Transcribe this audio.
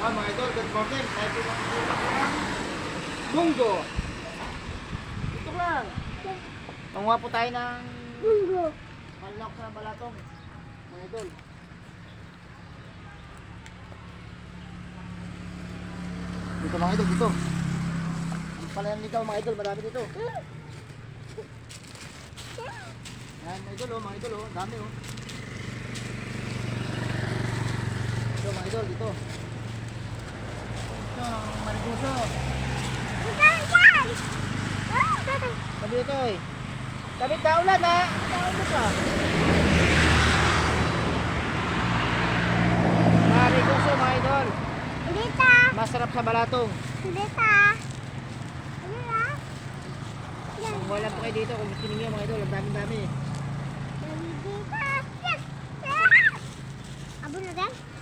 Mga idol, good morning. Tayo po makikita ko ng munggo. Ito lang. Manguha po tayo ng Munggo. malak sa balatong. Mga idol. Dito mga idol, dito. Ang palayan nito mga idol, marami dito. Yan mga idol, mga idol, dami oh. Ito mga idol, dito. Ito, marigoso. Sabi ito eh. Sabi daulat ha. Daulat ha. Marigoso mga idol. Dito. Masarap sa balatong. Dito. Kung wala po kayo dito, kung gusto ninyo mga idol, ang dami-dami. Dito. Abo na din?